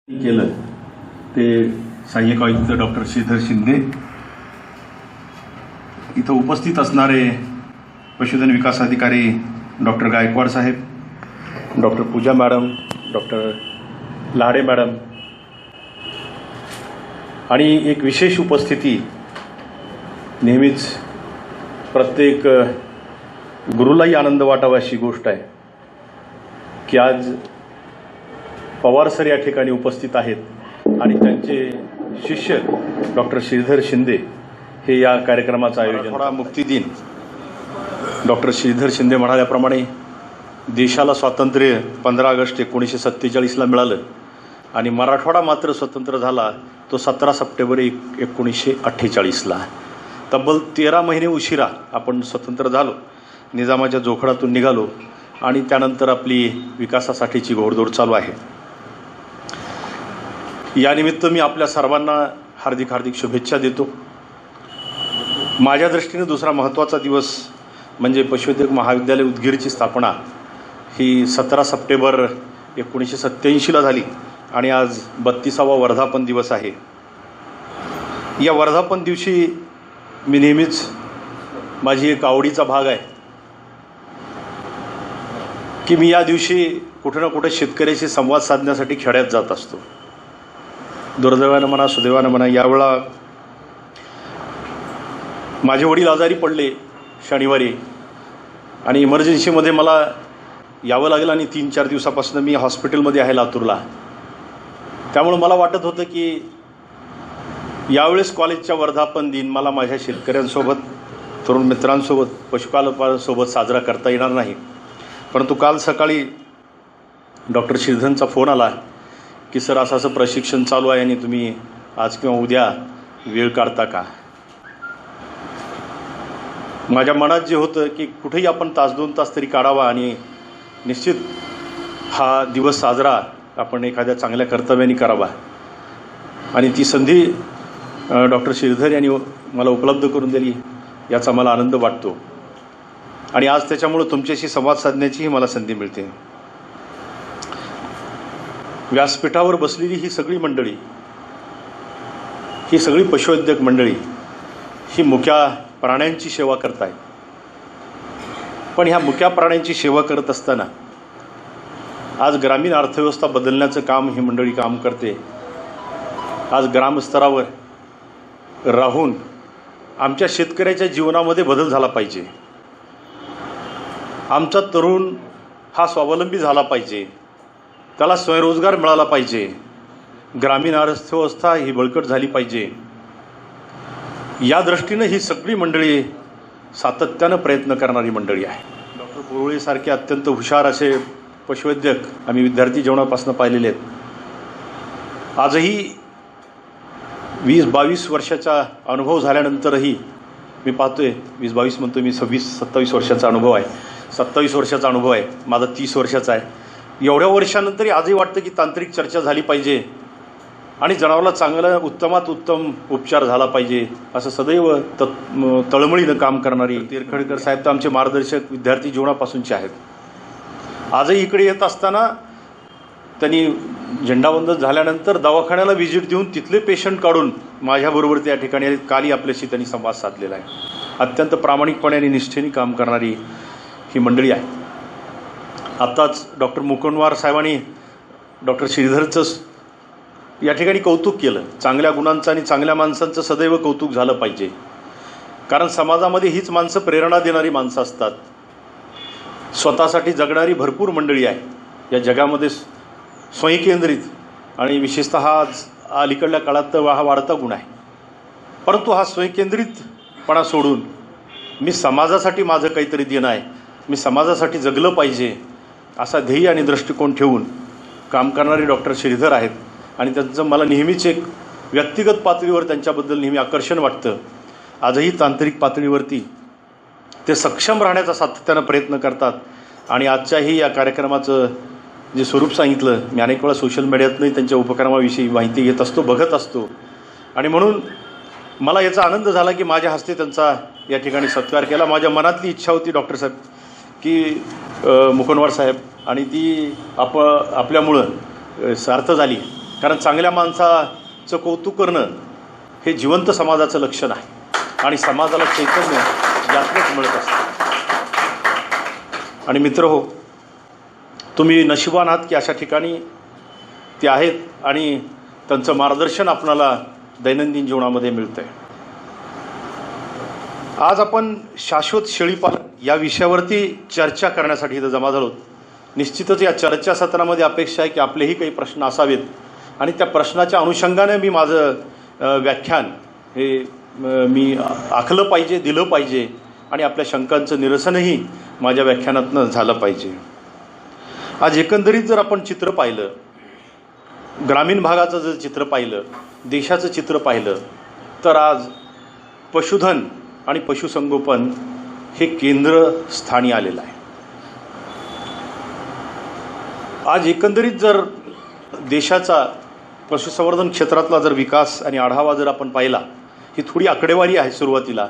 केलं ते सहाय्यक आयुक्त डॉक्टर श्रीधर शिंदे, इथं उपस्थित असणारे पशुधन विकास अधिकारी डॉक्टर गायकवाड साहेब, डॉक्टर पूजा मॅडम, डॉक्टर लाडे मॅडम आणि एक विशेष उपस्थिती नेहमीच प्रत्येक गुरुलाही आनंद वाटावा अशी गोष्ट आहे की आज पवार सर या ठिकाणी उपस्थित आहेत आणि त्यांचे शिष्य डॉक्टर श्रीधर शिंदे हे या कार्यक्रमाचं आयोजन. मराठवाडा मुक्ती दिन डॉक्टर श्रीधर शिंदे म्हणाल्याप्रमाणे देशाला स्वातंत्र्य 15 ऑगस्ट 1947ला मिळालं आणि मराठवाडा मात्र स्वतंत्र झाला तो 17 सप्टेंबर 1948ला. तब्बल 13 महिने उशिरा आपण स्वतंत्र झालो, निजामाच्या जोखडातून निघालो आणि त्यानंतर आपली विकासासाठीची घोडदौड चालू आहे. यानिमित्त मी आपल्या सर्वांना हार्दिक हार्दिक शुभेच्छा देतो. माझ्या दृष्टीने दुसरा महत्त्वाचा दिवस म्हणजे पशुवैद्यक महाविद्यालय उदगीरची स्थापना ही 17 सप्टेंबर 1987ला झाली आणि आज 32वा वर्धापन दिवस आहे. या वर्धापन दिवशी मी नेहमीच माझी एक आवडीचा भाग आहे की मी या दिवशी कुठे ना कुठे शेतकऱ्याशी संवाद साधण्यासाठी खेड्यात जात असतो. दुर्दैवानं म्हणा सुदैवानं म्हणा यावेळा माझे वडील आजारी पडले शनिवारी आणि इमर्जन्सीमध्ये मला यावं लागलं आणि 3-4 दिवसापासून मी हॉस्पिटलमध्ये आहे लातूरला. त्यामुळे मला वाटत होतं की यावेळेस कॉलेजच्या वर्धापन दिन मला माझ्या शेतकऱ्यांसोबत, तरुण मित्रांसोबत, पशुपालकांसोबत साजरा करता येणार नाही. परंतु काल सकाळी डॉक्टर श्रीधरचा फोन आला की सर असं असं प्रशिक्षण चालू आहे आणि तुम्ही आज किंवा उद्या वेळ काढता का. माझ्या मनात जे होतं की कुठेही आपण 1-2 तास तरी काढावा आणि निश्चित हा दिवस साजरा आपण एखाद्या चांगल्या कर्तव्याने करावा आणि ती संधी डॉक्टर श्रीधर यांनी मला उपलब्ध करून दिली याचा मला आनंद वाटतो आणि आज त्याच्यामुळे तुमच्याशी संवाद साधण्याचीही मला संधी मिळते. व्यासपीठावर बसलेली ही सगळी मंडळी, ही सगळी पशुवैद्यक मंडळी ही मुक्या प्राण्यांची सेवा करताय. पण ह्या मुक्या प्राण्यांची सेवा करत असताना आज ग्रामीण अर्थव्यवस्था बदलण्याचं काम ही मंडळी काम करते. आज ग्रामस्तरावर राहून आमच्या शेतकऱ्याच्या जीवनामध्ये बदल झाला पाहिजे, आमचा तरुण हा स्वावलंबी झाला पाहिजे, त्याला स्वयंरोजगार मिळाला पाहिजे, ग्रामीण अर्थव्यवस्था ही बळकट झाली पाहिजे. या दृष्टीनं ही सगळी मंडळी सातत्यानं प्रयत्न करणारी मंडळी आहे. डॉक्टर बोरुळेसारखे अत्यंत हुशार असे पशुवैद्यक आम्ही विद्यार्थी जीवनापासून पाहिलेले आहेत. आजही 20-22 वर्षाचा अनुभव झाल्यानंतरही मी पाहतोय, 20-22 म्हणतो मी 26-27 वर्षाचा अनुभव आहे, 27 वर्षाचा अनुभव आहे, माझा 30 वर्षाचा आहे. एवढ्या वर्षानंतरही आजही वाटतं की तांत्रिक चर्चा झाली पाहिजे आणि जनावराला चांगला उत्तमात उत्तम उपचार झाला पाहिजे असं सदैव तळमळीनं काम करणारी तिरखडकर साहेब तर आमचे मार्गदर्शक विद्यार्थी जीवनापासूनचे आहेत. आजही इकडे येत असताना त्यांनी झेंडावंदन झाल्यानंतर दवाखान्याला व्हिजिट देऊन तिथले पेशंट काढून माझ्याबरोबर त्या ठिकाणी कालही आपल्याशी त्यांनी संवाद साधलेला आहे. अत्यंत प्रामाणिकपणे आणि निष्ठेने काम करणारी ही मंडळी आहे. आत्ताच डॉक्टर मुकुंदवार साहेबांनी डॉक्टर श्रीधरचं या ठिकाणी कौतुक केलं. चांगल्या गुणांचं आणि चांगल्या माणसांचं सदैव कौतुक झालं पाहिजे, कारण समाजामध्ये हीच माणसं प्रेरणा देणारी माणसं असतात. स्वतःसाठी जगणारी भरपूर मंडळी आहे या जगामध्ये. स्वयंकेंद्रित आणि विशेषतः आज अलीकडल्या काळात तर हा वाढता गुण आहे. परंतु हा स्वयंकेंद्रितपणा सोडून मी समाजासाठी माझं काहीतरी देणं आहे, मी समाजासाठी जगलं पाहिजे असा ध्येय आणि दृष्टिकोन ठेवून काम करणारे डॉक्टर श्रीधर आहेत आणि त्यांचं मला नेहमीच एक व्यक्तिगत पातळीवर त्यांच्याबद्दल नेहमी आकर्षण वाटतं. आजही तांत्रिक पातळीवरती ते सक्षम राहण्याचा सातत्यानं प्रयत्न करतात आणि आजच्याही या कार्यक्रमाचं जे स्वरूप सांगितलं, मी अनेक वेळा सोशल मीडियातनंही त्यांच्या उपक्रमाविषयी माहिती घेत असतो, बघत असतो आणि म्हणून मला याचा आनंद झाला की माझ्या हस्ते त्यांचा या ठिकाणी सत्कार केला. माझ्या मनातली इच्छा होती डॉक्टर साहेब की मुकुंदवार साहेब आणि ती आपल्यामुळं सार्थ झाली. कारण चांगल्या माणसाचं कौतुक करणं हे जिवंत समाजाचं लक्षण आहे आणि समाजाला चैतन्य यातूनच मिळत असतं. आणि मित्र हो, तुम्ही नशिबान आहात की अशा ठिकाणी ते आहेत आणि त्यांचं मार्गदर्शन आपणाला दैनंदिन जीवनामध्ये मिळतं आहे. आज आपण शाश्वत शेळीपालन या विषयावरती चर्चा करण्यासाठी इथं जमा झालो. निश्चितच या चर्चासत्रामध्ये अपेक्षा आहे की आपलेही काही प्रश्न असावेत आणि त्या प्रश्नाच्या अनुषंगाने मी माझं व्याख्यान हे मी आखलं पाहिजे, दिलं पाहिजे आणि आपल्या शंकांचं निरसनही माझ्या व्याख्यानातनं झालं पाहिजे. आज एकंदरीत जर आपण चित्र पाहिलं, ग्रामीण भागाचं जर चित्र पाहिलं, देशाचं चित्र पाहिलं, तर आज पशुधन आणि पशुसंगोपन हे केंद्रस्थानी आलेलं आहे. आज एकंदरीत जर देशाचा पशुसंवर्धन क्षेत्रातला जर विकास आणि आढावा जर आपण पाहिला, ही थोडी आकडेवारी आहे सुरुवातीला,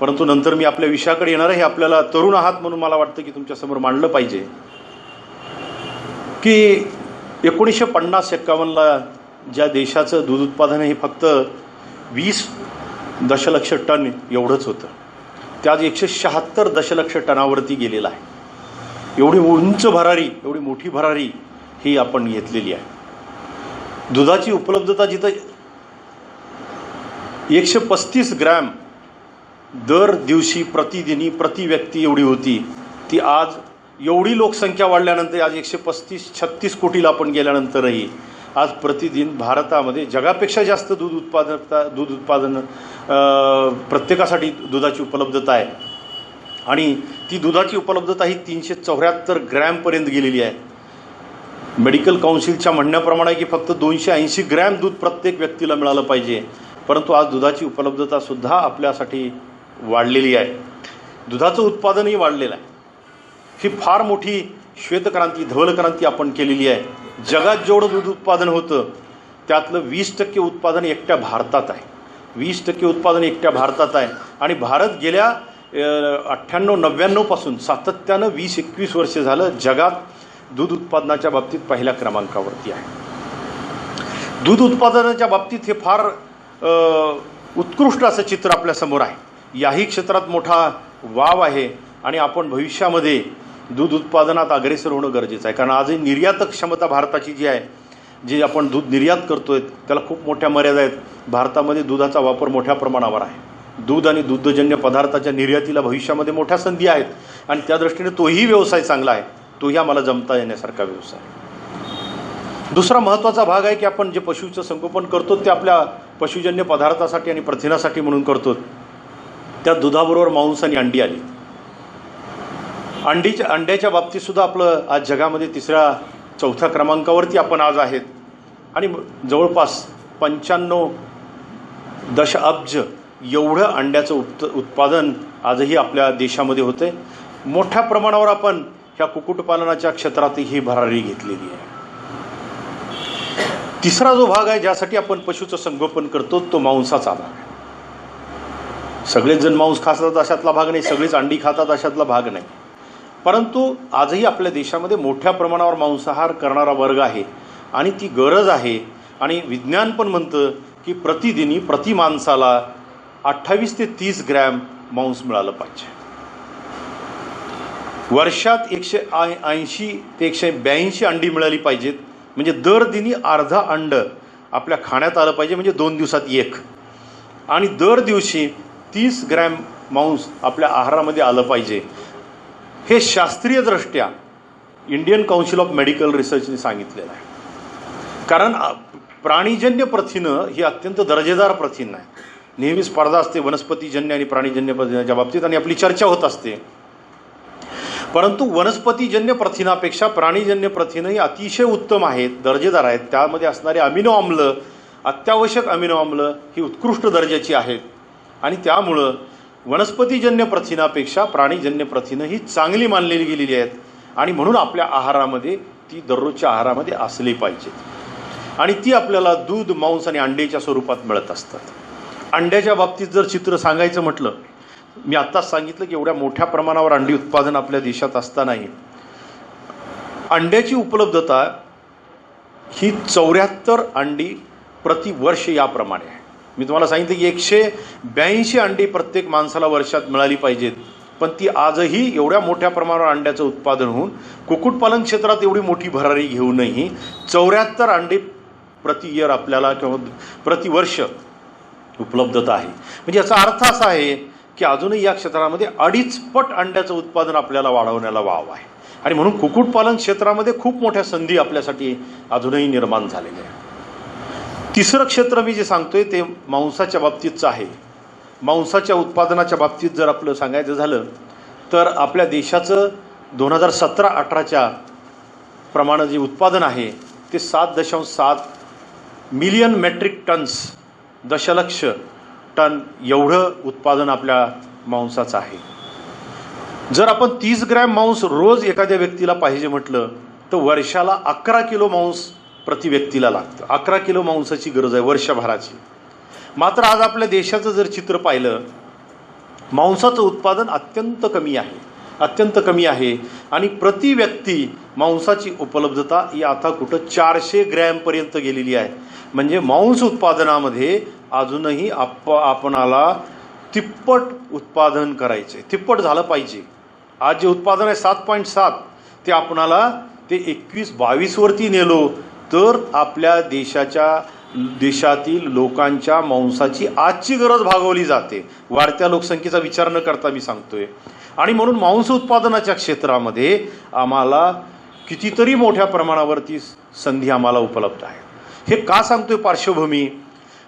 परंतु नंतर मी आपल्या विषयाकडे येणार आहे. आपल्याला तरुण आहात म्हणून मला वाटतं की तुमच्यासमोर मांडलं पाहिजे की 1950-51ला ज्या देशाचं दूध उत्पादन हे फक्त 20 दशलक्ष टन एवढंच होतं, ते आज 176 दशलक्ष टनावरती गेलेलं आहे. एवढी उंच भरारी, एवढी मोठी भरारी ही आपण घेतलेली आहे. दुधाची उपलब्धता जिथं 135 ग्रॅम दर दिवशी प्रतिदिनी प्रति व्यक्ती एवढी होती, ती आज एवढी लोकसंख्या वाढल्यानंतर आज 135-36 कोटीला आपण गेल्यानंतरही आज प्रतिदिन भारतामध्ये जगापेक्षा जास्त दूध उत्पादन प्रत्येकासाठी दुधाची उपलब्धता आहे आणि ती दुधाची उपलब्धता ही 374 ग्रॅमपर्यंत गेलेली आहे. मेडिकल काउन्सिलच्या म्हणण्याप्रमाणे की फक्त 280 ग्रॅम दूध प्रत्येक व्यक्तीला मिळालं पाहिजे, परंतु आज दुधाची उपलब्धतासुद्धा आपल्यासाठी वाढलेली आहे. दुधाचं उत्पादनही वाढलेलं आहे. ही फार मोठी श्वेतक्रांती, धवलक्रांती आपण केलेली आहे. जगात जेवढं दूध उत्पादन होतं त्यातलं 20% उत्पादन एकट्या भारतात आहे. 20% उत्पादन एकट्या भारतात आहे आणि भारत गेल्या 98-99 पासून सातत्यानं 20-21 वर्ष झालं जगात दूध उत्पादनाच्या बाबतीत पहिल्या क्रमांकावरती आहे. दूध उत्पादनाच्या बाबतीत हे फार उत्कृष्ट असं चित्र आपल्यासमोर आहे. याही क्षेत्रात मोठा वाव आहे आणि आपण भविष्यामध्ये दूध उत्पादनात अग्रेसर होणं गरजेचं आहे. कारण आजही निर्यातक क्षमता भारताची जी आहे, जी आपण दूध निर्यात करतोय त्याला खूप मोठ्या मर्यादा आहेत. भारतामध्ये दुधाचा वापर मोठ्या प्रमाणावर आहे. दूध आणि दुग्धजन्य पदार्थाच्या निर्यातीला भविष्यामध्ये मोठ्या संधी आहेत आणि त्या दृष्टीने तोही व्यवसाय चांगला आहे, तोही आम्हाला जमता येण्यासारखा व्यवसाय. दुसरा महत्त्वाचा भाग आहे की आपण जे पशुचं संगोपन करतो ते आपल्या पशुजन्य पदार्थासाठी आणि प्रथिनासाठी म्हणून करतो. त्या दुधाबरोबर मांस आणि अंडी आली. अंड्याच्या बाबतीत सुद्धा आपलं आज जगामध्ये 3ऱ्या-4थ्या क्रमांकावरती आपण आज आहेत आणि जवळपास 95 दशअब्ज एवढं अंड्याचं उत्पादन आजही आपल्या देशामध्ये होतं आहे. मोठ्या प्रमाणावर आपण ह्या कुक्कुटपालनाच्या क्षेत्रातही ही भरारी घेतलेली आहे. तिसरा जो भाग आहे ज्यासाठी आपण पशुचं संगोपन करतो तो मांसाचा भाग आहे. सगळेच जण मांस खातात अशातला भाग नाही, सगळेच अंडी खातात अशातला भाग नाही, परंतु आजही आपल्या देशामध्ये मोठ्या प्रमाणावर मांसाहार करणारा वर्ग आहे आणि ती गरज आहे. आणि विज्ञान पण म्हणतं की प्रतिदिनी प्रति माणसाला 28 ते 30 ग्रॅम मांस मिळालं पाहिजे. वर्षात 180 ते 182 अंडी मिळाली पाहिजेत, म्हणजे दर दिनी अर्धा अंड आपल्या खाण्यात आलं पाहिजे, म्हणजे 2 दिवसात 1. आणि दर दिवशी 30 ग्रॅम मांस आपल्या आहारामध्ये आलं पाहिजे. हे शास्त्रीयदृष्ट्या इंडियन काउन्सिल ऑफ मेडिकल रिसर्चने सांगितलेलं आहे. कारण प्राणीजन्य प्रथिनं ही अत्यंत दर्जेदार प्रथिनं आहे. नेहमी स्पर्धा असते वनस्पतीजन्य आणि प्राणीजन्य प्रथिनाच्या बाबतीत आणि आपली चर्चा होत असते, परंतु वनस्पतीजन्य प्रथिनापेक्षा प्राणीजन्य प्रथिनं ही अतिशय उत्तम आहेत, दर्जेदार आहेत. त्यामध्ये असणारे अमिनो आम्ल, अत्यावश्यक अमिनो आम्ल ही उत्कृष्ट दर्जाची आहेत आणि त्यामुळं वनस्पतीजन्य प्रथिनापेक्षा प्राणीजन्य प्रथिनं ही चांगली मानलेली गेलेली आहेत आणि म्हणून आपल्या आहारामध्ये ती दररोजच्या आहारामध्ये असली पाहिजेत आणि ती आपल्याला दूध, मांस आणि अंड्याच्या स्वरूपात मिळत असतात. अंड्याच्या बाबतीत जर चित्र सांगायचं म्हटलं, मी आत्ताच सांगितलं की एवढ्या मोठ्या प्रमाणावर अंडी उत्पादन आपल्या देशात असतानाही अंड्याची उपलब्धता ही 74 अंडी प्रतिवर्ष याप्रमाणे आहे. मी तुम्हाला सांगितलं की 182 अंडी प्रत्येक माणसाला वर्षात मिळाली पाहिजेत, पण ती आजही एवढ्या मोठ्या प्रमाणावर अंड्याचं उत्पादन होऊन कुक्कुटपालन क्षेत्रात एवढी मोठी भरारी घेऊनही 74 अंडी प्रति इयर आपल्याला किंवा प्रतिवर्ष उपलब्धता आहे. म्हणजे याचा अर्थ असा आहे की अजूनही या क्षेत्रामध्ये 2.5 पट अंड्याचं उत्पादन आपल्याला वाढवण्याला वाव आहे. आणि म्हणून कुक्कुटपालन क्षेत्रामध्ये खूप मोठ्या संधी आपल्यासाठी अजूनही निर्माण झालेल्या आहे. तिसरं क्षेत्र मी जे सांगतोय ते मांसाच्या बाबतीतचं आहे. मांसाच्या उत्पादनाच्या बाबतीत जर आपलं सांगायचं झालं तर आपल्या देशाचं 2017-18च्या प्रमाणे जे उत्पादन आहे ते 7.7 मिलियन मेट्रिक टन्स, दशलक्ष टन एवढं उत्पादन आपल्या मांसाचं आहे. जर आपण 30 ग्रॅम मांस रोज एखाद्या व्यक्तीला पाहिजे म्हटलं तर वर्षाला 11 किलो मांस प्रति व्यक्तीला लागतं. 11 किलो मांसाची गरज आहे वर्षभराची. मात्र आज आपल्या देशाचं जर चित्र पाहिलं, मांसाचं उत्पादन अत्यंत कमी आहे आणि प्रति व्यक्ती मांसाची उपलब्धता ही आता कुठं 400 ग्रॅमपर्यंत गेलेली आहे. म्हणजे मांस उत्पादनामध्ये अजूनही आपणाला तिप्पट उत्पादन करायचे, तिप्पट झालं पाहिजे. आज जे उत्पादन आहे 7.7 ते आपणाला ते 21-22 वरती नेलो तर आपल्या देशातील लोकांच्या मांसाची आजची गरज भागवली जाते. वाढत्या लोकसंख्येचा विचार न करता मी सांगतोय. आणि म्हणून मांस उत्पादनाच्या क्षेत्रामध्ये आम्हाला कितीतरी मोठ्या प्रमाणावरती संधी आम्हाला उपलब्ध आहे. हे का सांगतोय पार्श्वभूमी,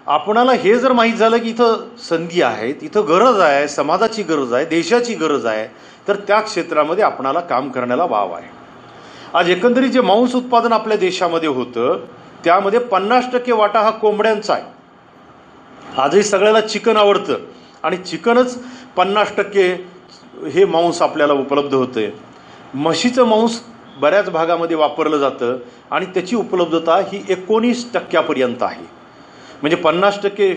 आपणाला हे जर माहीत झालं की इथं संधी आहेत, इथं गरज आहे, समाजाची गरज आहे, देशाची गरज आहे, तर त्या क्षेत्रामध्ये आपणाला काम करण्याला वाव आहे. आज एकंदरीत जे मांस उत्पादन आपल्या देशामध्ये होतं त्यामध्ये 50% वाटा हा कोंबड्यांचा आहे. आजही सगळ्याला चिकन आवडतं आणि चिकनच 50% हे मांस आपल्याला उपलब्ध होतं. म्हशीचं मांस बऱ्याच भागामध्ये वापरलं जातं आणि त्याची उपलब्धता ही 19% आहे. म्हणजे 50%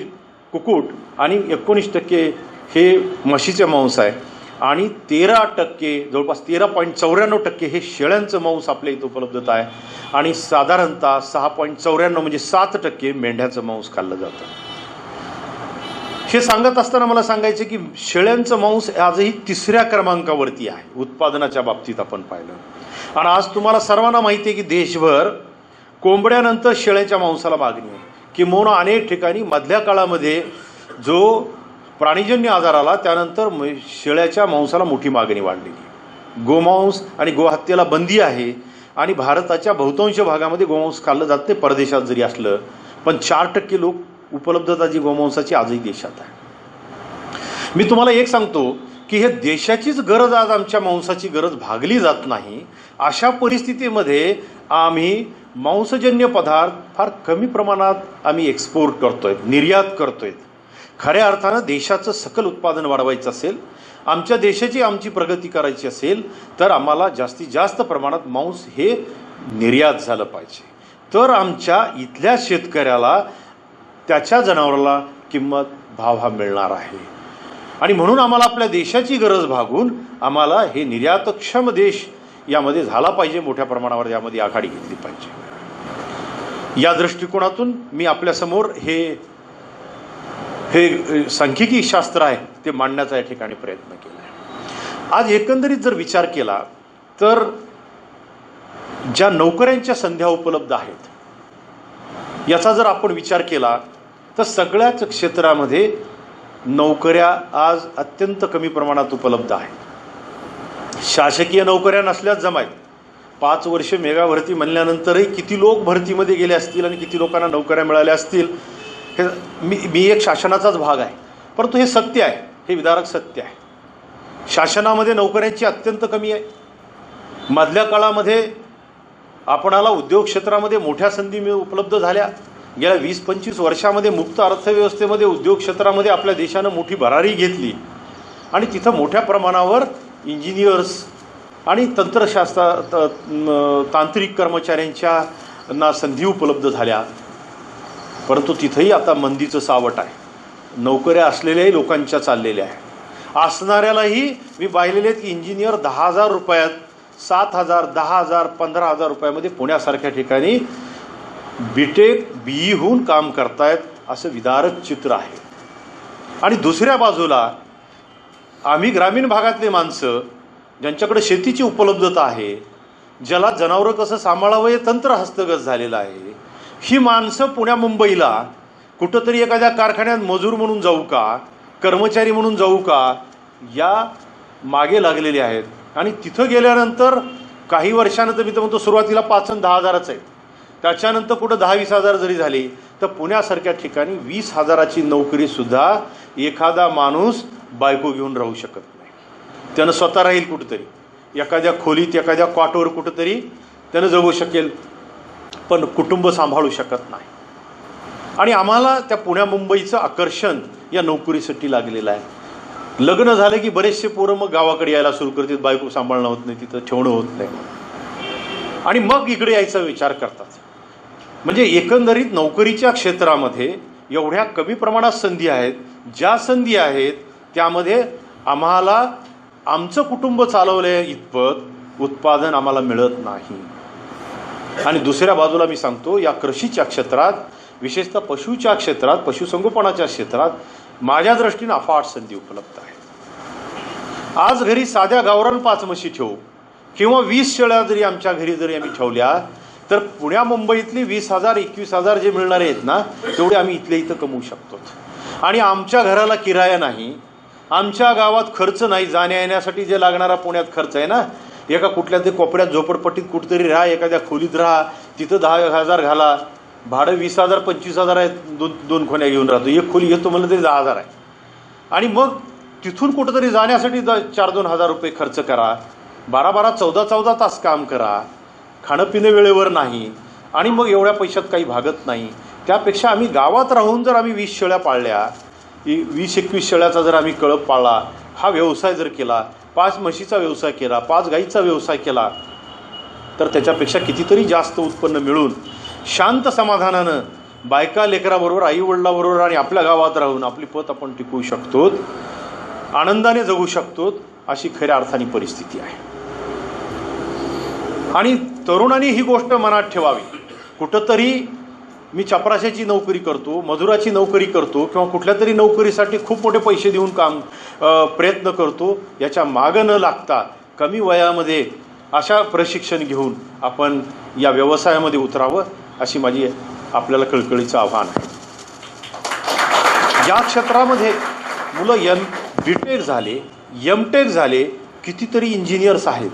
कुक्कुट आणि 19% हे म्हशीचे मांस आहे आणि 13% जवळपास 13.94% हे शेळ्यांचं मांस आपल्या इथं उपलब्धता आहे आणि साधारणतः 6.94 म्हणजे 7% मेंढ्याचं मांस खाल्लं जातं. हे सांगत असताना मला सांगायचं की शेळ्यांचं मांस आजही 3ऱ्या क्रमांकावरती आहे उत्पादनाच्या बाबतीत आपण पाहिलं. आणि आज तुम्हाला सर्वांना माहिती आहे की देशभर कोंबड्यानंतर शेळ्याच्या मांसाला मागणी आहे. किंबहुना अनेक ठिकाणी मधल्या काळामध्ये जो प्राणीजन्य आजार आला त्यानंतर शेळ्याच्या मांसाला मोठी मागणी वाढलेली. गोमांस आणि गोहत्येला बंदी आहे आणि भारताच्या बहुतांश भागामध्ये गोमांस खाल्लं जात नाही परदेशात जरी असलं, पण 4% लोक उपलब्धता जी गोमांसाची आजही देशात आहे. मी तुम्हाला एक सांगतो की हे देशाचीच गरज, आज आमच्या मांसाची गरज भागली जात नाही. अशा परिस्थितीमध्ये आम्ही मांसजन्य पदार्थ फार कमी प्रमाणात आम्ही एक्सपोर्ट करतोय, निर्यात करतोय. खऱ्या अर्थानं देशाचं सकल उत्पादन वाढवायचं असेल, आमच्या देशाची आमची प्रगती करायची असेल तर आम्हाला जास्तीत जास्त प्रमाणात मांस हे निर्यात झालं पाहिजे. तर आमच्या इथल्या शेतकऱ्याला त्याच्या जनावराला किंमत, भाव हा मिळणार आहे. आणि म्हणून आम्हाला आपल्या देशाची गरज भागून आम्हाला हे निर्यातक्षम देश यामध्ये झाला पाहिजे, मोठ्या प्रमाणावर यामध्ये आघाडी घेतली पाहिजे. या दृष्टिकोनातून मी आपल्यासमोर हे सांख्यिकी शास्त्र आहे ते मांडण्याचा या ठिकाणी प्रयत्न केला आहे. आज एकंदरीत जर विचार केला तर ज्या नोकऱ्यांच्या संध्या उपलब्ध आहेत याचा जर आपण विचार केला तर सगळ्याच क्षेत्रामध्ये नोकऱ्या आज अत्यंत कमी प्रमाणात उपलब्ध आहेत. शासकीय नोकऱ्या नसल्याच जमायत. 5 वर्ष मेगा भरती म्हणल्यानंतरही किती लोक भरतीमध्ये गेले असतील आणि किती लोकांना नोकऱ्या मिळाल्या असतील हे मी एक शासनाचाच भाग आहे, परंतु हे सत्य आहे, हे विदारक सत्य आहे. शासनामध्ये नोकऱ्यांची अत्यंत कमी आहे. मधल्या काळामध्ये आपणाला उद्योग क्षेत्रामध्ये मोठ्या संधी उपलब्ध झाल्या. गेल्या 20-25 वर्षामध्ये मुक्त अर्थव्यवस्थेमध्ये उद्योग क्षेत्रामध्ये आपल्या देशानं मोठी भरारी घेतली आणि तिथं मोठ्या प्रमाणावर इंजिनियर्स आणि तांत्रिक कर्मचाऱ्यांच्या संधी उपलब्ध झाल्या. परंतु तिथंही आता मंदीचं सावट आहे. नोकऱ्या असलेल्याही लोकांच्या चाललेल्या आहे. असणाऱ्यालाही मी पाहिलेले आहेत की इंजिनियर 10,000 रुपयात 7,000, 10,000, 15,000 रुपयामध्ये पुण्यासारख्या ठिकाणी बीटेक बीईहून काम करतायत असं विदारक चित्र आहे. आणि दुसऱ्या बाजूला आम्ही ग्रामीण भागातले माणसं ज्यांच्याकडे शेतीची उपलब्धता आहे, ज्याला जनावरं कसं सांभाळावं हे तंत्र हस्तगत झालेलं आहे, ही माणसं पुण्या मुंबईला कुठंतरी एखाद्या कारखान्यात मजूर म्हणून जाऊ का, कर्मचारी म्हणून जाऊ का, या मागे लागलेले आहेत. आणि तिथं गेल्यानंतर काही वर्षानंतर मी तर म्हणतो सुरुवातीला 5 आणि 10 हजाराचं आहे, त्याच्यानंतर कुठं 10-20 हजार जरी झाली तर पुण्यासारख्या ठिकाणी 20 हजाराची नोकरीसुद्धा एखादा माणूस बायको घेऊन राहू शकत नाही. त्यानं स्वतः राहील कुठंतरी एखाद्या खोलीत, एखाद्या कॉटवर कुठंतरी त्यानं जगू शकेल, पण कुटुंब सांभाळू शकत नाही. आणि आम्हाला त्या पुण्या मुंबईचं आकर्षण या नोकरीसाठी लागलेलं आहे. लग्न झालं की बरेचसे पोरं मग गावाकडे यायला सुरू करतात, बायको सांभाळणं होत नाही, तिथं ठेवणं होत नाही, आणि मग इकडे यायचा विचार करतात. म्हणजे एकंदरीत नोकरीच्या क्षेत्रामध्ये एवढ्या कमी प्रमाणात संधी आहेत. ज्या संधी आहेत त्यामध्ये आम्हाला आमचं कुटुंब चालवले इतपत उत्पादन आम्हाला मिळत नाही. आणि दुसऱ्या बाजूला मी सांगतो, या कृषीच्या क्षेत्रात, विशेषतः पशुच्या क्षेत्रात, पशुसंगोपनाच्या क्षेत्रात माझ्या दृष्टीने अफाट संधी उपलब्ध आहे. आज घरी साध्या गावरान 5 म्हशी ठेवू किंवा 20 शेळ्या जरी आमच्या घरी जरी आम्ही ठेवल्या तर पुण्या मुंबईतली 20,000-21,000 जे मिळणारे आहेत ना, तेवढे आम्ही इथल्या इथं कमवू शकतो. आणि आमच्या घराला किराया नाही, आमच्या गावात खर्च नाही, जाण्या येण्यासाठी जे लागणारा पुण्यात खर्च आहे ना, एका कुठल्या तरी कोपऱ्यात झोपडपट्टीत कुठेतरी राहा, एखाद्या खोलीत राहा, तिथं 10,000 घाला, भाडं 20,000-25,000 आहे, 2 खोल्या घेऊन राहतो, एक खोली घेतो म्हणलं तरी 10,000 आहे. आणि मग तिथून कुठंतरी जाण्यासाठी 4-2 हजार रुपये खर्च करा, 12-12, 14-14 तास काम करा, खाणं पिणं वेळेवर नाही, आणि मग एवढ्या पैशात काही भागत नाही. त्यापेक्षा आम्ही गावात राहून जर आम्ही 20 शेळ्या पाळल्या, 20-21 शेळ्याचा जर आम्ही कळप पाळला, हा व्यवसाय जर केला, 5 म्हशीचा व्यवसाय केला, 5 गाईचा व्यवसाय केला, तर त्याच्यापेक्षा कितीतरी जास्त उत्पन्न मिळून शांत समाधानानं बायका लेकराबरोबर, आईवडिलाबरोबर आणि आपल्या गावात राहून आपली पत आपण टिकवू शकतो, आनंदाने जगू शकतो, अशी खऱ्या अर्थाने परिस्थिती आहे. आणि तरुणांनी ही गोष्ट मनात ठेवावी. कुठंतरी मी चपराशाची नोकरी करतो, मजुराची नोकरी करतो, किंवा कुठल्या तरी नोकरीसाठी खूप मोठे पैसे देऊन प्रयत्न करतो, याच्या मागं न लागता कमी वयामध्ये अशा प्रशिक्षण घेऊन आपण या व्यवसायामध्ये उतरावं, अशी माझी आपल्याला कळकळीचं आव्हान आहे. या क्षेत्रामध्ये मुलं बीटेक झाले, एमटेक झाले, कितीतरी इंजिनियर्स आहेत.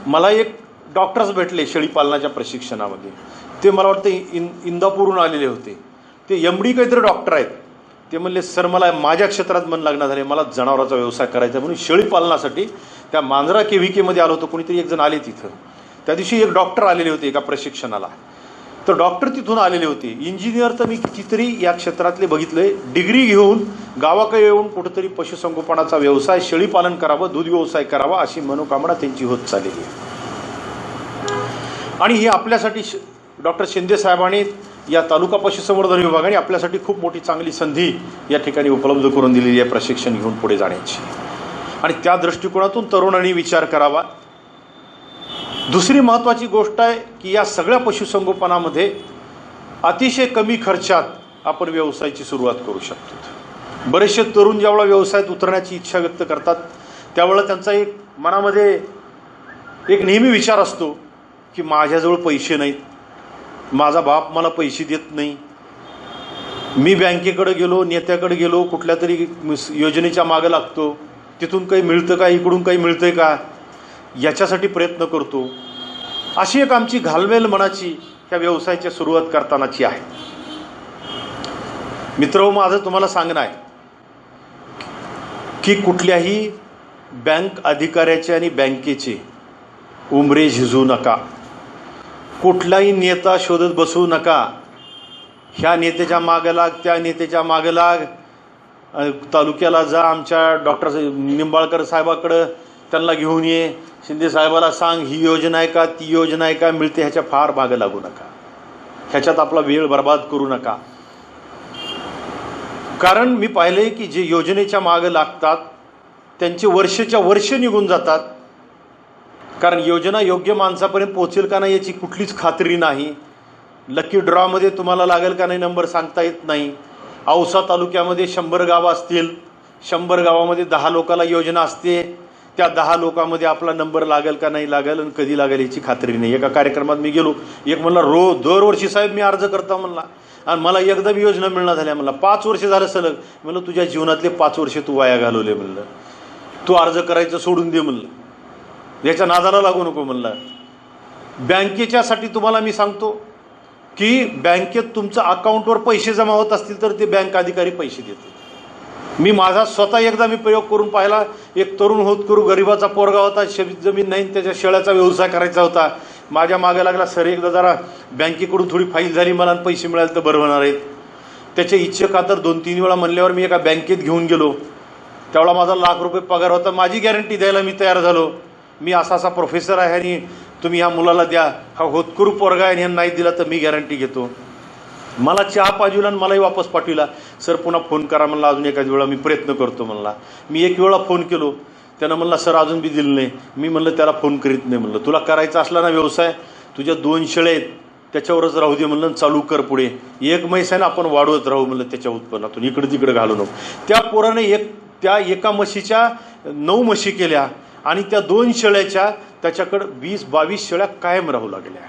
मला एक डॉक्टर्स भेटले शेळीपालनाच्या प्रशिक्षणामध्ये, ते मला वाटतं इंदापूरहून आलेले होते. ते MD काहीतरी डॉक्टर आहेत. ते म्हणले, सर मला माझ्या क्षेत्रात मन लागणार झाले, मला जनावरांचा व्यवसाय करायचा म्हणून शेळीपालनासाठी त्या मांजरा KVK आलो होतो. कोणीतरी एक जण आले तिथं. त्या दिवशी एक डॉक्टर आलेले होते एका प्रशिक्षणाला, तर डॉक्टर तिथून आलेले होते. इंजिनियर तर मी कितीतरी या क्षेत्रातले बघितले, डिग्री घेऊन गावाकडे येऊन कुठंतरी पशुसंगोपनाचा व्यवसाय, शेळीपालन करावं, दूध व्यवसाय करावा, अशी मनोकामना त्यांची होत चाललेली आहे. आणि ही आपल्यासाठी डॉक्टर शिंदे साहेबांनी या तालुका पशुसंवर्धन विभागाने आपल्यासाठी खूप मोठी चांगली संधी या ठिकाणी उपलब्ध करून दिलेली आहे प्रशिक्षण घेऊन पुढे जाण्याची. आणि त्या दृष्टिकोनातून तरुणांनी विचार करावा. दुसरी महत्त्वाची गोष्ट आहे की या सगळ्या पशुसंगोपनामध्ये अतिशय कमी खर्चात आपण व्यवसायाची सुरुवात करू शकतो. बरेचसे तरुण ज्यावेळेला व्यवसायात उतरण्याची इच्छा व्यक्त करतात त्यावेळेला त्यांचा एक मनामध्ये एक नेहमी विचार असतो की माझ्याजवळ पैसे नाहीत, माझा बाप मला पैसे देत नाही, मी बँकेकडे गेलो, नेत्याकडे गेलो, कुठल्या तरी योजनेच्या मागं लागतो, तिथून काही मिळतं का, इकडून काही मिळतंय का, याच्यासाठी प्रयत्न करतो. अशी एक आमची घालमेल मनाची त्या व्यवसायाची सुरुवात करतानाची आहे. मित्र, माझं तुम्हाला सांगणं आहे की कुठल्याही बँक अधिकाऱ्याचे आणि बँकेचे उमरे झिजू नका, कुठलाही नेता शोधत बसू नका. ह्या नेत्याच्या मागं लाग, त्या नेत्याच्या मागं लाग, तालुक्याला जा, आमच्या डॉक्टर निंबाळकर साहेबाकडं त्यांना घेऊन ये, शिंदे साहेबाला सांग ही योजना आहे का, ती योजना आहे का, मिळते, ह्याच्या फार मागं लागू नका, ह्याच्यात आपला वेळ बर्बाद करू नका. कारण मी पाहिले की जे योजनेच्या मागं लागतात त्यांचे वर्षाच्या वर्ष निघून जातात, कारण योजना योग्य माणसापर्यंत पोहोचेल का नाही याची कुठलीच खात्री नाही. लकी ड्रॉमध्ये तुम्हाला लागेल का नाही नंबर सांगता येत नाही. औसा तालुक्यामध्ये 100 गावं असतील, 100 गावामध्ये 10 लोकाला योजना असते. त्या 10 लोकांमध्ये आपला नंबर लागेल का नाही लागेल आणि कधी लागेल याची खात्री नाही. एका कार्यक्रमात मी गेलो, एक म्हणला दरवर्षी साहेब मी अर्ज करता म्हणला, आणि मला एकदम योजना मिळणार झाल्या म्हणला. 5 वर्ष झालं सलग. म्हणलं तुझ्या जीवनातले 5 वर्ष तू वाया घालवले म्हणलं. तू अर्ज करायचं सोडून दे म्हणलं, याच्या नादाला लागू नको म्हणलं. बँकेच्यासाठी तुम्हाला मी सांगतो की बँकेत तुमचं अकाउंटवर पैसे जमा होत असतील तर ते बँक अधिकारी पैसे देतात. मी माझा स्वतः एकदा मी प्रयोग करून पाहिला. एक तरुण होत करू गरिबाचा पोरगा होता, जमीन नाही, त्याच्या शेळ्याचा व्यवसाय करायचा होता. माझ्या मागे लागला, सर एकदा जरा बँकेकडून थोडी फाईल झाली मला आणि पैसे मिळाले तर बरं होणार आहेत. त्याच्या इच्छेखातर 2-3 वेळा म्हणल्यावर मी एका बँकेत घेऊन गेलो. त्यावेळा माझा ₹1,00,000 पगार होता. माझी गॅरंटी द्यायला मी तयार झालो. मी असा प्रोफेसर आहे आणि तुम्ही ह्या मुलाला द्या, हा होतकरू पोरगा आहे आणि ह्यांना नाही दिला तर मी गॅरंटी घेतो. मला चहा पाजविला आणि मलाही वापस पाठविला. सर पुन्हा फोन करा म्हणला, अजून एखाद्या वेळा मी प्रयत्न करतो म्हणला. मी 1 वेळा फोन केलो, त्यानं म्हणला सर अजून बी दिलं नाही. मी म्हणलं त्याला फोन करीत नाही म्हणलं, तुला करायचा असला ना व्यवसाय, तुझ्या 2 शेळ्या आहेत त्याच्यावरच राहू दे म्हणलं, चालू कर पुढे. 1 म्हैस आहे ना आपण वाढवत राहू म्हणलं त्याच्या उत्पन्नातून, इकडे तिकडे घालू नको. त्या पोराने त्या एका म्हशीच्या 9 म्हशी केल्या आणि त्या 2 शेळ्याच्या त्याच्याकडं 20-22 शेळ्या कायम राहू लागल्या.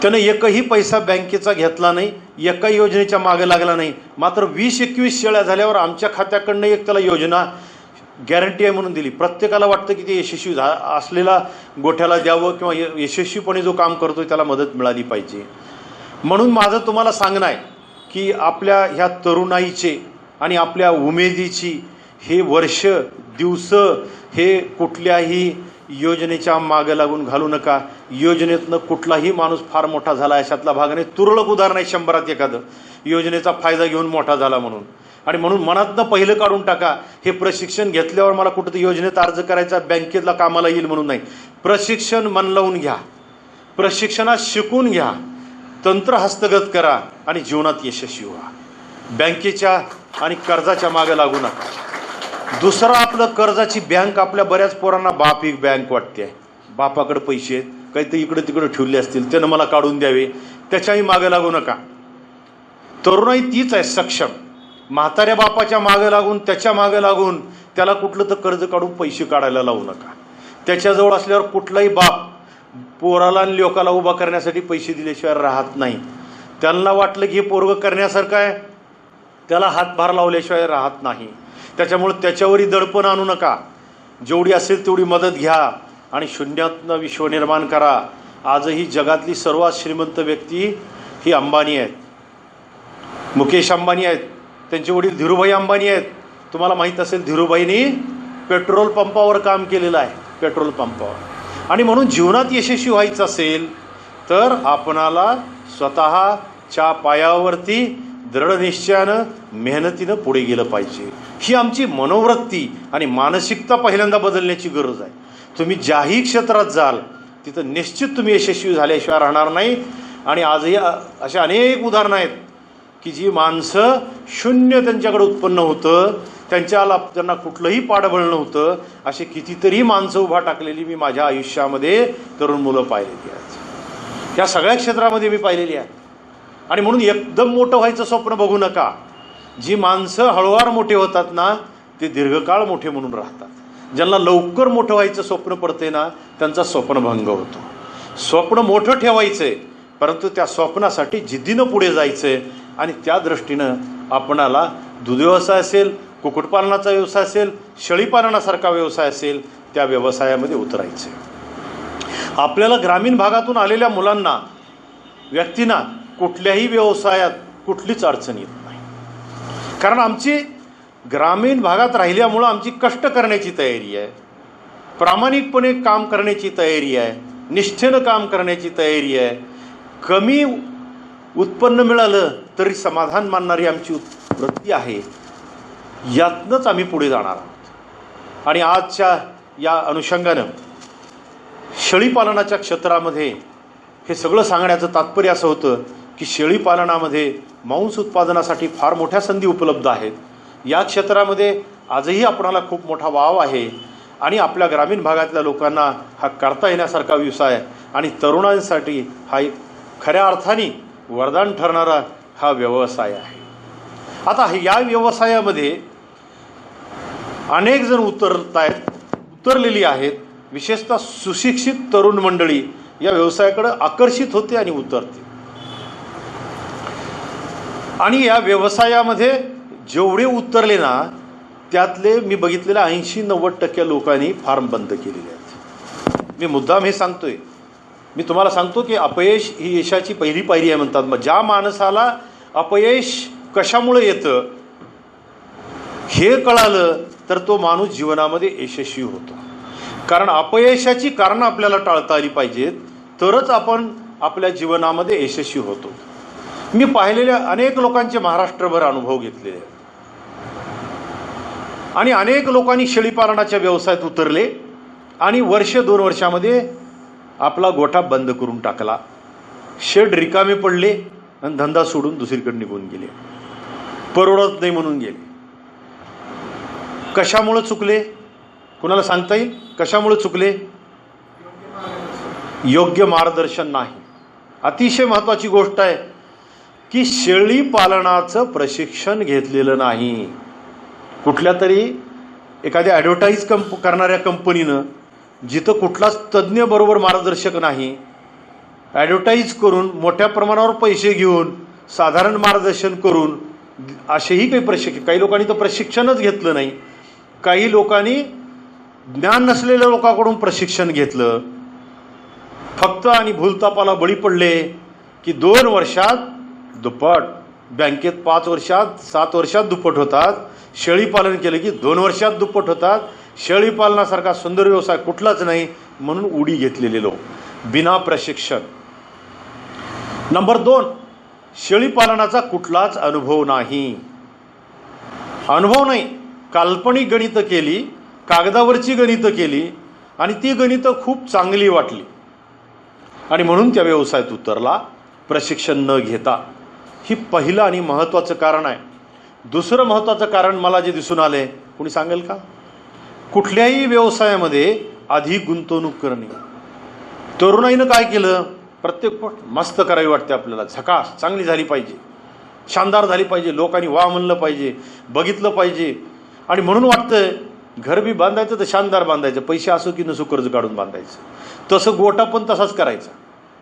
त्यानं एकही पैसा बँकेचा घेतला नाही, एका योजनेच्या मागे लागला नाही. मात्र 20-21 शेळ्या झाल्यावर आमच्या खात्याकडनं एक त्याला योजना गॅरंटी आहे म्हणून दिली. प्रत्येकाला वाटतं की ते यशस्वी असलेला गोठ्याला द्यावं किंवा यशस्वीपणे जो काम करतोय त्याला मदत मिळाली पाहिजे. म्हणून माझं तुम्हाला सांगणं आहे की आपल्या ह्या तरुणाईचे आणि आपल्या उमेदीची हे वर्ष दिवस हे कुठल्याही योजनेच्या मागे लागून घालू नका. योजनेतनं कुठलाही माणूस फार मोठा झाला अशातला भाग नाही. तुरळक उदाहरण आहे 100त एखादं योजनेचा फायदा घेऊन मोठा झाला म्हणून. आणि म्हणून मनातनं पहिलं काढून टाका, हे प्रशिक्षण घेतल्यावर मला कुठं योजनेत अर्ज करायचा बँकेतला कामाला येईल म्हणून नाही. प्रशिक्षण मन लावून घ्या, प्रशिक्षणात शिकून घ्या, तंत्र हस्तगत करा आणि जीवनात यशस्वी व्हा. बँकेच्या आणि कर्जाच्या मागे लागू नका. दुसरं आपलं कर्जाची बँक आपल्या बऱ्याच पोरांना बाप ही बँक वाटते. बापाकडे पैसे आहेत, काहीतरी इकडे तिकडे ठेवले असतील, त्यानं मला काढून द्यावे, त्याच्याही मागे लागू नका. तरुणाई तीच आहे सक्षम. म्हाताऱ्या बापाच्या मागे लागून त्याच्या मागे लागून त्याला कुठलं तर कर्ज काढून पैसे काढायला लावू नका. त्याच्याजवळ असल्यावर कुठलाही बाप पोराला आणि लोकाला उभा करण्यासाठी पैसे दिल्याशिवाय राहत नाही. त्यांना वाटलं की हे पोरगं करण्यासारखं आहे, त्याला हातभार लावल्याशिवाय राहत नाही. त्याच्यामुळे त्याच्यावरही दडपण आणू नका. जेवढी असेल तेवढी मदत घ्या आणि शून्यातनं विश्व निर्माण करा. आजही जगातली सर्वात श्रीमंत व्यक्ती ही अंबानी आहेत, मुकेश अंबानी आहेत. त्यांचे वडील धीरूभाई अंबानी आहेत. तुम्हाला माहीत असेल धीरूभाईंनी पेट्रोल पंपावर काम केलेलं आहे, पेट्रोल पंपावर. आणि म्हणून जीवनात यशस्वी व्हायचं असेल तर आपणाला स्वतःच्या पायावरती दृढ निश्चयानं मेहनतीनं पुढे गेलं पाहिजे. ही आमची मनोवृत्ती आणि मानसिकता पहिल्यांदा बदलण्याची गरज आहे. तुम्ही ज्याही क्षेत्रात जाल तिथं निश्चित तुम्ही यशस्वी झाल्याशिवाय राहणार नाही. आणि आजही अशा अनेक उदाहरणं आहेत की जी माणसं शून्य त्यांच्याकडे उत्पन्न होतं, त्यांना कुठलंही पाठबळ नव्हतं, असे कितीतरी माणसं उभा टाकलेली मी माझ्या आयुष्यामध्ये तरुण मुलं पाहिलेली आहेत. या सगळ्या क्षेत्रामध्ये मी पाहिलेली आहेत. आणि म्हणून एकदम मोठं व्हायचं स्वप्न बघू नका. जी माणसं हळूवार मोठे होतात ना ते दीर्घकाळ मोठे म्हणून राहतात. ज्यांना लवकर मोठं व्हायचं स्वप्न पडते ना त्यांचा स्वप्नभंग होतो. स्वप्न मोठं ठेवायचंय, परंतु त्या स्वप्नासाठी जिद्दीनं पुढे जायचंय. आणि त्या दृष्टीनं आपणाला दूध व्यवसाय असेल, कुक्कुटपालनाचा व्यवसाय असेल, शेळीपालनासारखा व्यवसाय असेल, त्या व्यवसायामध्ये उतरायचे. आपल्याला ग्रामीण भागातून आलेल्या मुलांना, व्यक्तींना कुठल्याही व्यवसायात कुठलीच अडचण येत नाही. कारण आमची ग्रामीण भागात राहिल्यामुळं आमची कष्ट करण्याची तयारी आहे, प्रामाणिकपणे काम करण्याची तयारी आहे, निष्ठेनं काम करण्याची तयारी आहे. कमी उत्पन्न मिळालं तरी समाधान मानणारी आमची वृत्ती आहे. यातनंच आम्ही पुढे जाणार आहोत. आणि आजच्या या अनुषंगानं शेळीपालनाच्या क्षेत्रामध्ये हे सगळं सांगण्याचं तात्पर्य असं होतं की शेळीपालनामध्ये मांस उत्पादनासाठी फार मोठ्या संधी उपलब्ध आहेत. या क्षेत्रामध्ये आजही आपणाला खूप मोठा वाव आहे. आणि आपल्या ग्रामीण भागातल्या लोकांना हा करता येण्यासारखा व्यवसाय आणि तरुणांसाठी हा एक खऱ्या अर्थाने वरदान ठरणारा हा व्यवसाय आहे. आता या व्यवसायामध्ये अनेक जण उतरलेली आहेत. विशेषतः सुशिक्षित तरुण मंडळी या व्यवसायाकडे आकर्षित होते आणि उतरते. आणि या व्यवसायामध्ये जेवढे उतरले ना, त्यातले मी बघितलेल्या 80-90% लोकांनी फार्म बंद केलेले आहेत. मी मुद्दाम हे सांगतोय. मी तुम्हाला सांगतो की अपयश ही यशाची पहिली पायरी आहे म्हणतात. मग ज्या माणसाला अपयश कशामुळे येतं हे कळालं तर तो माणूस जीवनामध्ये यशस्वी होतो. कारण अपयशाची कारणं आपल्याला टाळता आली पाहिजेत, तरच आपण आपल्या जीवनामध्ये यशस्वी होतो. मी पाहिलेल्या अनेक लोकांचे महाराष्ट्रभर अनुभव घेतलेले आहेत. आणि अनेक लोकांनी शेळीपालनाच्या व्यवसायात उतरले आणि 1-2 वर्षामध्ये आपला गोठा बंद करून टाकला. शेड रिकामे पडले आणि धंदा सोडून दुसरीकडे निघून गेले. परवडत नाही म्हणून गेले. कशामुळे चुकले? कुणाला सांगता येईल कशामुळे चुकले? योग्य मार्गदर्शन नाही. अतिशय महत्त्वाची गोष्ट आहे की शेळी पालनाचं प्रशिक्षण घेतलेलं नाही. कुठल्या तरी एखाद्या ॲडव्हर्टाईज करणाऱ्या कंपनीनं जिथं कुठलाच तज्ज्ञ बरोबर मार्गदर्शक नाही, ॲडव्हर्टाईज करून मोठ्या प्रमाणावर पैसे घेऊन साधारण मार्गदर्शन करून असेही काही लोकांनी तर प्रशिक्षणच घेतलं नाही. काही लोकांनी ज्ञान नसलेल्या लोकांकडून प्रशिक्षण घेतलं. फक्त आणि भूलतापाला बळी पडले की 2 वर्षात दुप्पट, बँकेत 5 वर्षात 7 वर्षात दुप्पट होतात. शेळीपालन केलं की 2 वर्षात दुप्पट होतात. शेळीपालनासारखा सुंदर व्यवसाय कुठलाच नाही म्हणून उडी घेतलेले लोक बिना प्रशिक्षण. नंबर 2, शेळीपालनाचा कुठलाच अनुभव नाही. काल्पनिक गणितं केली, कागदावरची गणितं केली आणि ती गणितं खूप चांगली वाटली आणि म्हणून त्या व्यवसायात उतरला प्रशिक्षण न घेता. ही पहिलं आणि महत्त्वाचं कारण आहे. दुसरं महत्त्वाचं कारण मला जे दिसून आले, कोणी सांगेल का? कुठल्याही व्यवसायामध्ये अधिक गुंतवणूक करणे. तरुणाईनं काय केलं? प्रत्येक मस्त करावी वाटते आपल्याला, झकास चांगली झाली पाहिजे, शानदार झाली पाहिजे, लोकांनी वा म्हणलं पाहिजे, बघितलं पाहिजे आणि म्हणून वाटतंय घर बी बांधायचं तर शानदार बांधायचं, पैसे असो की नसो कर्ज काढून बांधायचं. तसं गोठा पण तसाच करायचा,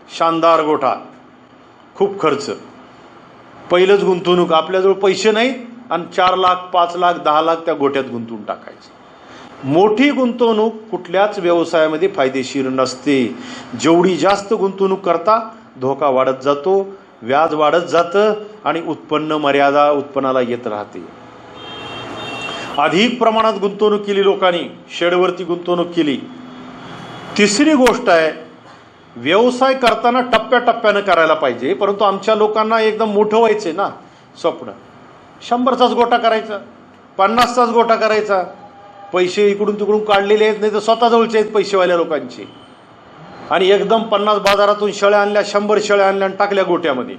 शानदार गोठा, खूप खर्च, पहिलंच गुंतवणूक. आपल्याजवळ पैसे नाहीत आणि 4 लाख 5 लाख 10 लाख त्या गोठ्यात गुंतवून टाकायचं. मोठी गुंतवणूक कुठल्याच व्यवसायामध्ये फायदेशीर नसते. जेवढी जास्त गुंतवणूक करता धोका वाढत जातो, व्याज वाढत जातं आणि मर्यादा उत्पन्नाला येत राहते. अधिक प्रमाणात गुंतवणूक केली लोकांनी, शेडवरती गुंतवणूक केली. तिसरी गोष्ट आहे, व्यवसाय करताना टप्प्याटप्प्यानं करायला पाहिजे. परंतु आमच्या लोकांना एकदम मोठं व्हायचंय ना स्वप्न. 100चाच गोठा करायचा, 50चाच गोठा करायचा. पैसे इकडून तिकडून काढलेले आहेत, नाही तर स्वतःजवळचे आहेत पैसेवाल्या लोकांचे. आणि एकदम 50 बाजारातून शेळ्या आणल्या, 100 शेळ्या आणल्या आणि टाकल्या गोट्यामध्ये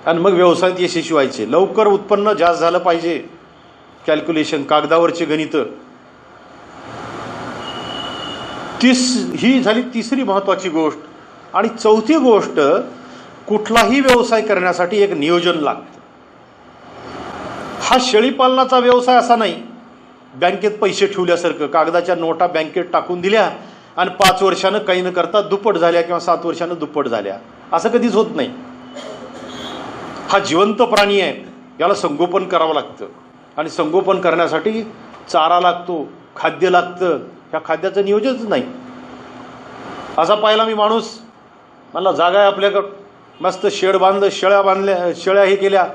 आणि मग व्यवसायात यशस्वी व्हायचे. लवकर उत्पन्न जास्त झालं पाहिजे, कॅल्क्युलेशन, कागदावरचे गणितं. ही झाली तिसरी महत्त्वाची गोष्ट. आणि चौथी गोष्ट, कुठलाही व्यवसाय करण्यासाठी एक नियोजन लागतं. हा शेळीपालनाचा व्यवसाय असा नाही बँकेत पैसे ठेवल्यासारखं, कागदाच्या नोटा बँकेत टाकून दिल्या आणि 5 वर्षानं काही न करता दुप्पट झाल्या किंवा 7 वर्षानं दुप्पट झाल्या, असं कधीच होत नाही. हा जिवंत प्राणी आहे, याला संगोपन करावं लागतं आणि संगोपन करण्यासाठी चारा लागतो, खाद्य लागतं. ह्या खाद्याचं नियोजनच नाही. असा पाहिला मी माणूस, मला जागा आहे आपल्याकडं, मस्त शेड बांधलं, शेळ्या हे केल्या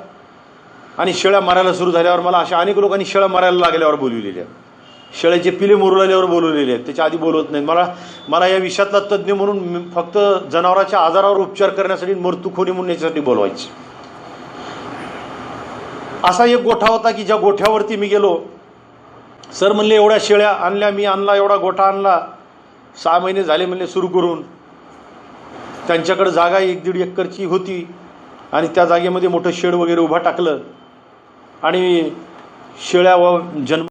आणि शेळ्या मारायला सुरू झाल्यावर मला अशा अनेक लोकांनी शेळ्या मारायला लागल्यावर बोलवलेल्या आहेत, शेळ्याचे पिले मोरू लागल्यावर बोलवलेले आहेत. त्याच्या आधी बोलवत नाहीत. मला या विषयातला तज्ज्ञ म्हणून फक्त जनावरांच्या आजारावर उपचार करण्यासाठी, मृत्यूखोरी म्हणून याच्यासाठी बोलवायचे. असा एक गोठा होता की ज्या गोठ्यावरती मी गेलो, सर म्हणले एवढ्या शेळ्या आणल्या, मी आणला एवढा गोठा आणला, 6 महिने झाले म्हणले सुरू करून. त्यांच्याकडे जागा 1-1.5 एकरची होती आणि त्या जागेमध्ये मोठं शेड वगैरे उभा टाकलं आणि शेळ्या जन्म